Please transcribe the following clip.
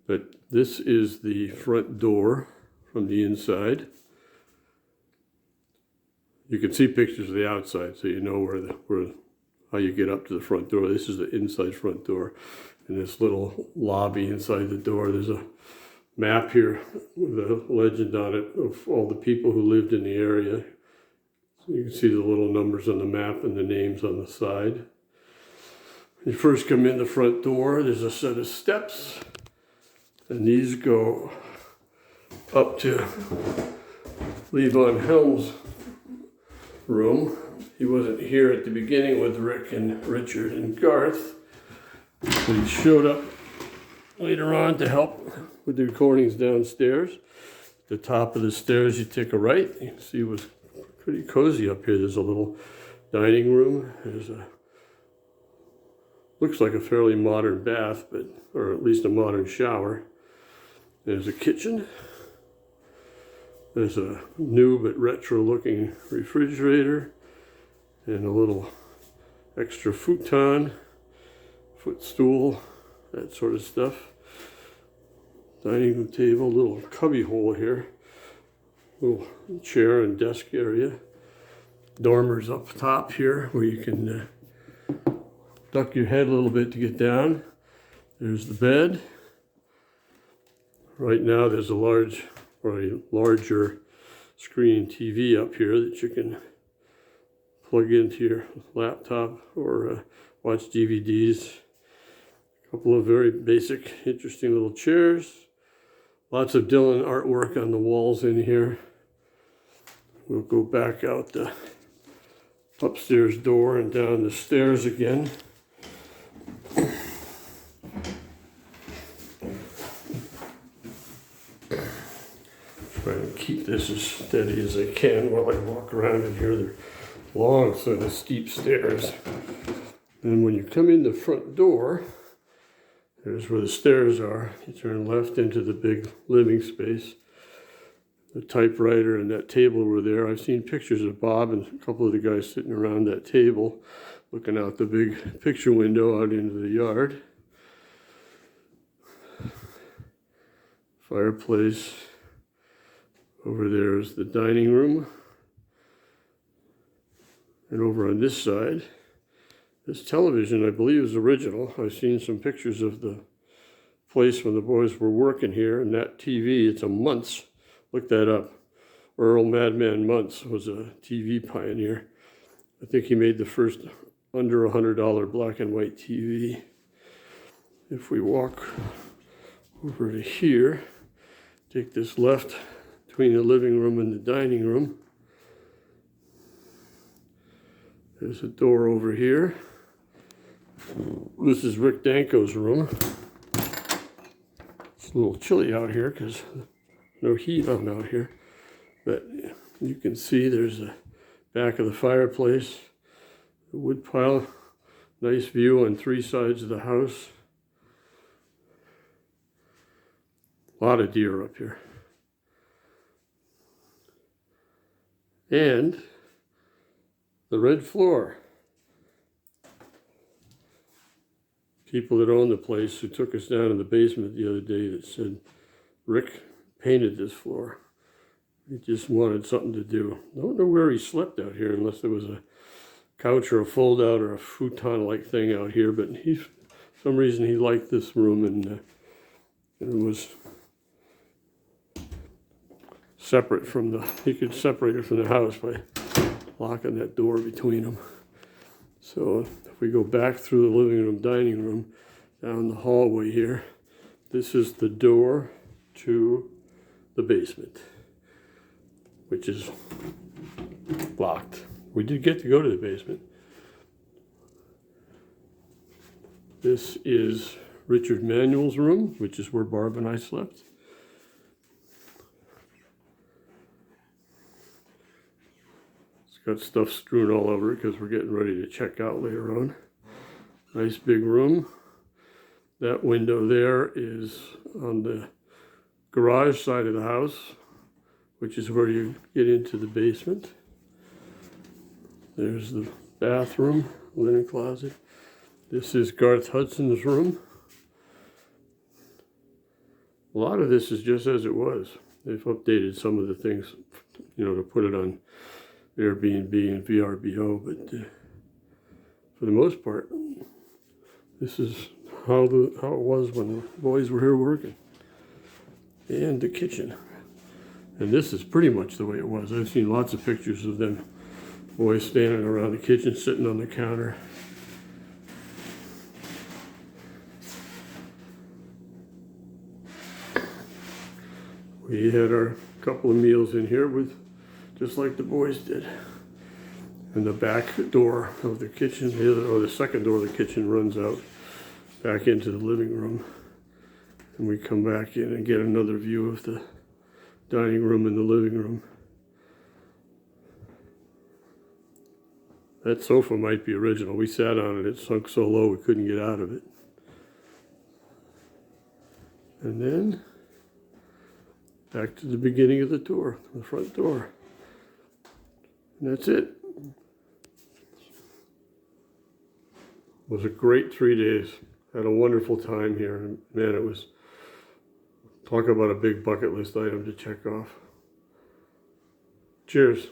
But this is the front door from the inside. You can see pictures of the outside, so you know how you get up to the front door. This is the inside front door. And this little lobby inside the door, there's a map here with a legend on it of all the people who lived in the area. So you can see the little numbers on the map and the names on the side. When you first come in the front door, there's a set of steps, and these go up to Levon Helm's room. He wasn't here at the beginning with Rick and Richard and Garth, but he showed up later on to help with the recordings downstairs. At the top of the stairs, you take a right. You can see it was pretty cozy up here. There's a little dining room. There's looks like a fairly modern bath, or at least a modern shower. There's a kitchen. There's a new but retro-looking refrigerator and a little extra futon, footstool, that sort of stuff. Dining room table, little cubby hole here, little chair and desk area. Dormers up top here where you can duck your head a little bit to get down. There's the bed. Right now there's a larger screen TV up here that you can plug into your laptop or watch DVDs. A couple of very basic, interesting little chairs. Lots of Dylan artwork on the walls in here. We'll go back out the upstairs door and down the stairs again. Try and keep this as steady as I can while I walk around in here. They're long, so the steep stairs. And when you come in the front door, there's where the stairs are. You turn left into the big living space. The typewriter and that table were there. I've seen pictures of Bob and a couple of the guys sitting around that table, looking out the big picture window out into the yard. Fireplace. Over there is the dining room. And over on this side, this television, I believe, is original. I've seen some pictures of the place when the boys were working here, and that TV, it's a Muntz. Look that up. Earl Madman Muntz was a TV pioneer. I think he made the first under $100 black and white TV. If we walk over to here, take this left between the living room and the dining room. There's a door over here. This is Rick Danko's room. It's a little chilly out here because no heat on out here. But you can see there's a back of the fireplace, a wood pile, nice view on three sides of the house. A lot of deer up here. And the red floor. People that own the place who took us down in the basement the other day that said, Rick painted this floor. He just wanted something to do. I don't know where he slept out here unless there was a couch or a fold out or a futon-like thing out here, but for some reason he liked this room and it was separate from he could separate it from the house by locking that door between them. So if we go back through the living room, dining room, down the hallway here, this is the door to the basement, which is locked. We did get to go to the basement. This is Richard Manuel's room, which is where Barb and I slept. Got stuff strewn all over it because we're getting ready to check out later on. Nice big room. That window there is on the garage side of the house, which is where you get into the basement. There's the bathroom, linen closet. This is Garth Hudson's room. A lot of this is just as it was. They've updated some of the things, you know, to put it on Airbnb and VRBO, but for the most part, this is how it was when the boys were here working. And the kitchen. And this is pretty much the way it was. I've seen lots of pictures of them boys standing around the kitchen, sitting on the counter. We had our couple of meals in here with, just like the boys did. And the back door of the kitchen, the second door of the kitchen runs out back into the living room. And we come back in and get another view of the dining room and the living room. That sofa might be original. We sat on it. It sunk so low we couldn't get out of it. And then back to the beginning of the tour, the front door. And that's it. It was a great 3 days. Had a wonderful time here. And man, it was, talk about a big bucket list item to check off. Cheers.